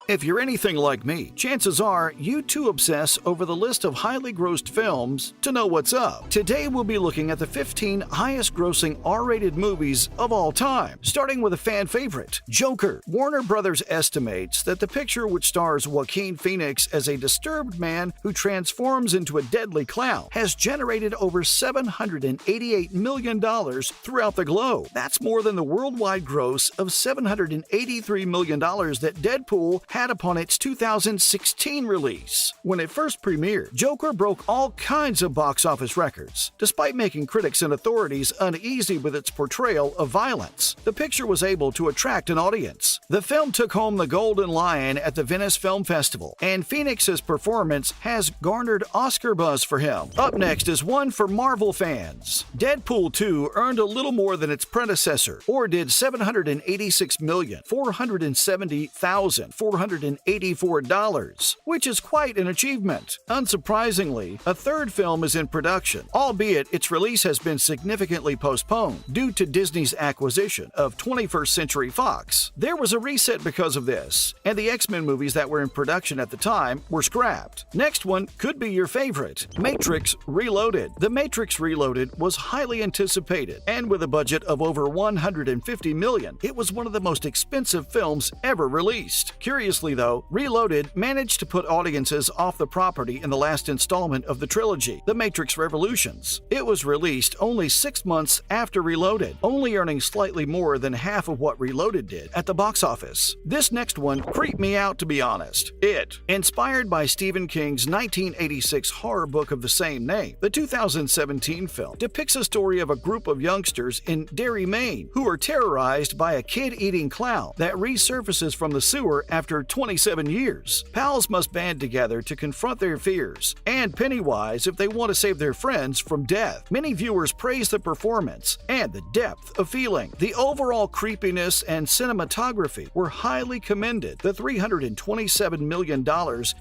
If you're anything like me, chances are you too obsess over the list of highly grossed films to know what's up. Today we'll be looking at the 15 highest grossing R-rated movies of all time, starting with a fan favorite, Joker. Warner Brothers estimates that the picture, which stars Joaquin Phoenix as a disturbed man who transforms into a deadly clown, has generated over $788 million throughout the globe. That's more than the worldwide gross of $783 million that Deadpool had upon its 2016 release. When it first premiered, Joker broke all kinds of box office records. Despite making critics and authorities uneasy with its portrayal of violence, the picture was able to attract an audience. The film took home the Golden Lion at the Venice Film Festival, and Phoenix's performance has garnered Oscar buzz for him. Up next is one for Marvel fans. Deadpool 2 earned a little more than its predecessor, or did $786,470,484, which is quite an achievement. Unsurprisingly, a third film is in production, albeit its release has been significantly postponed due to Disney's acquisition of 21st Century Fox. There was a reset because of this, and the X-Men movies that were in production at the time were scrapped. Next one could be your favorite, Matrix Reloaded. The Matrix Reloaded was highly anticipated, and with a budget of over $150 million, it was one of the most expensive films ever released. Curiously though, Reloaded managed to put audiences off the property in the last installment of the trilogy, The Matrix Revolutions. It was released only 6 months after Reloaded, only earning slightly more than half of what Reloaded did at the box office. This next one creeped me out, to be honest. It, inspired by Stephen King's 1986 horror book of the same name, the 2017 film depicts a story of a group of youngsters in Derry, Maine, who are terrorized by a kid-eating clown that resurfaces from the sewer after 27 years. Pals must band together to confront their fears, and Pennywise if they want to save their friends from death. Many viewers praise the performance and the depth of feeling. The overall creepiness and cinematography were highly commended. The $327 million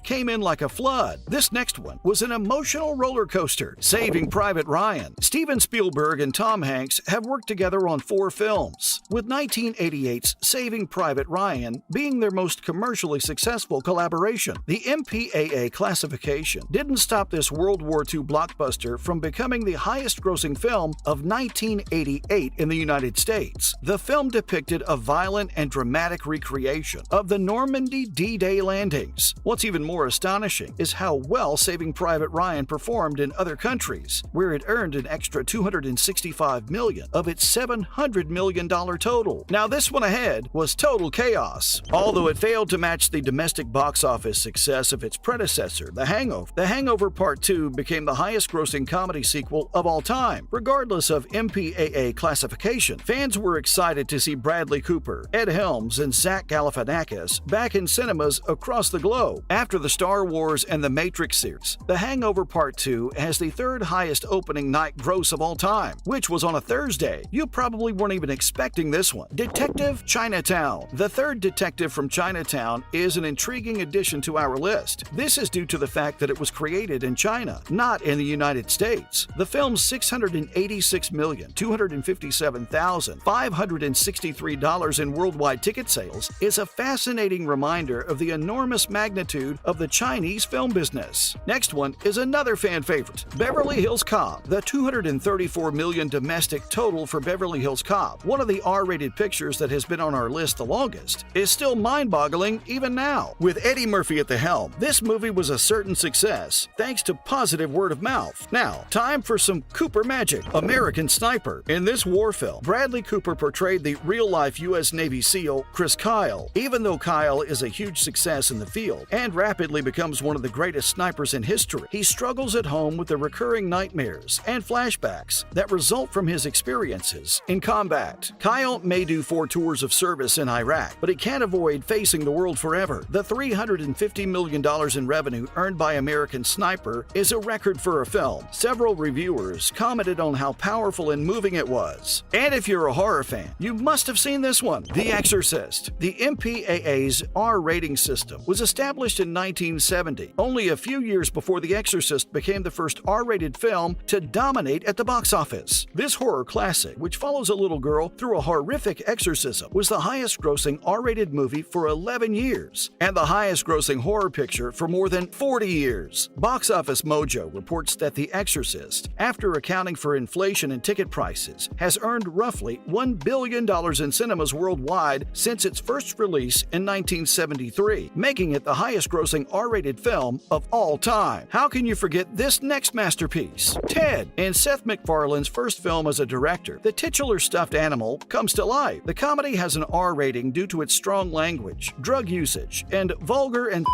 came in like a flood. This next one was an emotional roller coaster, Saving Private Ryan. Steven Spielberg and Tom Hanks have worked together on 4 films, with 1988's Saving Private Ryan being their most commercially successful collaboration. The MPAA classification didn't stop this World War II blockbuster from becoming the highest-grossing film of 1988 in the United States. The film depicted a violent and dramatic recreation of the Normandy D-Day landings. What's even more astonishing is how well Saving Private Ryan performed in other countries, where it earned an extra $265 million of its $700 million total. Now this one ahead was total chaos. Although it failed to match the domestic box office success of its predecessor, The Hangover. The Hangover Part 2 became the highest-grossing comedy sequel of all time. Regardless of MPAA classification, fans were excited to see Bradley Cooper, Ed Helms, and Zach Galifianakis back in cinemas across the globe. After the Star Wars and The Matrix series, The Hangover Part 2 has the third highest opening night gross of all time, which was on a Thursday. You probably weren't even expecting this one. Detective Chinatown. The third detective from Chinatown is an intriguing addition to our list. This is due to the fact that it was created in China, not in the United States. The film's $686,257,563 in worldwide ticket sales is a fascinating reminder of the enormous magnitude of the Chinese film business. Next one is another fan favorite, Beverly Hills Cop. The $234 million domestic total for Beverly Hills Cop, one of the R-rated pictures that has been on our list the longest, is still mind-boggling even now. With Eddie Murphy at the helm, this movie was a certain success, thanks to positive word of mouth. Now, time for some Cooper magic. American Sniper. In this war film, Bradley Cooper portrayed the real-life U.S. Navy SEAL Chris Kyle. Even though Kyle is a huge success in the field and rapidly becomes one of the greatest snipers in history, he struggles at home with the recurring nightmares and flashbacks that result from his experiences in combat. Kyle may do 4 tours of service in Iraq, but he can't avoid facing the world forever. The $350 million in revenue earned by American Sniper is a record for a film. Several reviewers commented on how powerful and moving it was. And if you're a horror fan, you must have seen this one, The Exorcist. The MPAA's R rating system was established in 1970, only a few years before The Exorcist became the first R-rated film to dominate at the box office. This horror classic, which follows a little girl through a horrific exorcism, was the highest-grossing R-rated movie for 11 10 years, and the highest-grossing horror picture for more than 40 years. Box Office Mojo reports that The Exorcist, after accounting for inflation and ticket prices, has earned roughly $1 billion in cinemas worldwide since its first release in 1973, making it the highest-grossing R-rated film of all time. How can you forget this next masterpiece? Ted. In Seth MacFarlane's first film as a director, the titular stuffed animal comes to life. The comedy has an R rating due to its strong language, drug usage, and vulgar and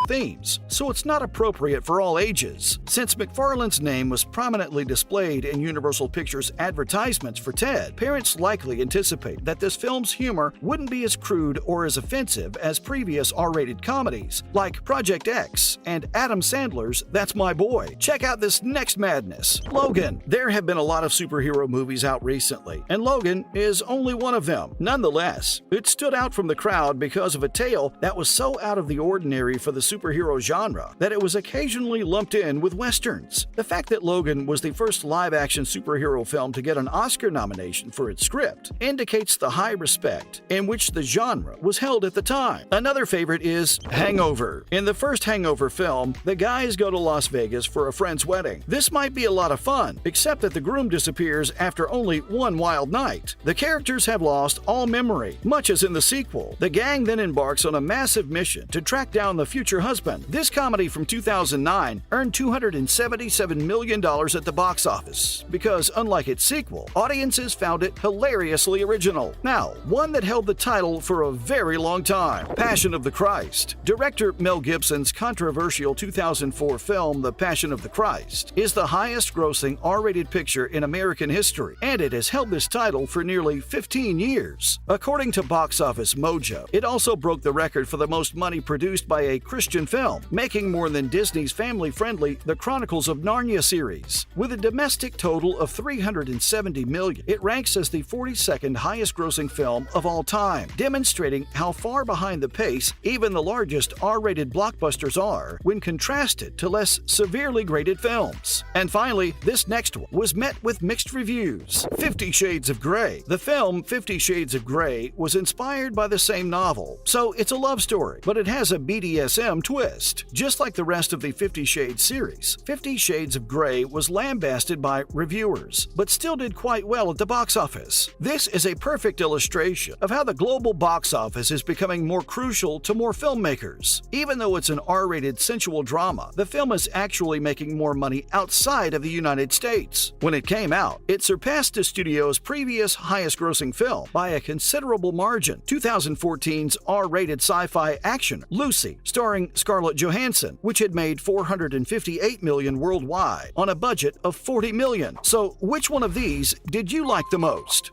themes, so it's not appropriate for all ages. Since MacFarlane's name was prominently displayed in Universal Pictures advertisements for Ted, parents likely anticipate that this film's humor wouldn't be as crude or as offensive as previous R-rated comedies like Project X and Adam Sandler's That's My Boy. Check out this next madness. Logan. There have been a lot of superhero movies out recently, and Logan is only one of them. Nonetheless, it stood out from the crowd because of a tale that was so out of the ordinary for the superhero genre that it was occasionally lumped in with westerns. The fact that Logan was the first live-action superhero film to get an Oscar nomination for its script indicates the high respect in which the genre was held at the time. Another favorite is Hangover. In the first Hangover film, the guys go to Las Vegas for a friend's wedding. This might be a lot of fun, except that the groom disappears after only one wild night. The characters have lost all memory, much as in the sequel. The gang then embarks on a massive mission to track down the future husband. This comedy from 2009 earned $277 million at the box office because, unlike its sequel, audiences found it hilariously original. Now, one that held the title for a very long time, Passion of the Christ. Director Mel Gibson's controversial 2004 film The Passion of the Christ is the highest-grossing R-rated picture in American history, and it has held this title for nearly 15 years. According to Box Office Mojo, it also broke the record for the most money produced by a Christian film, making more than Disney's family-friendly The Chronicles of Narnia series. With a domestic total of $370 million, it ranks as the 42nd highest-grossing film of all time, demonstrating how far behind the pace even the largest R-rated blockbusters are when contrasted to less severely graded films. And finally, this next one was met with mixed reviews. 50 Shades of Grey. The film 50 Shades of Grey was inspired by the same novel, so it's a love story, but it has a BDSM twist. Just like the rest of the 50 Shades series, 50 Shades of Grey was lambasted by reviewers, but still did quite well at the box office. This is a perfect illustration of how the global box office is becoming more crucial to more filmmakers. Even though it's an R-rated sensual drama, the film is actually making more money outside of the United States. When it came out, it surpassed the studio's previous highest-grossing film by a considerable margin, 2014's R-rated sci-fi action Lucy, starring Scarlett Johansson, which had made $458 million worldwide on a budget of $40 million. So, which one of these did you like the most?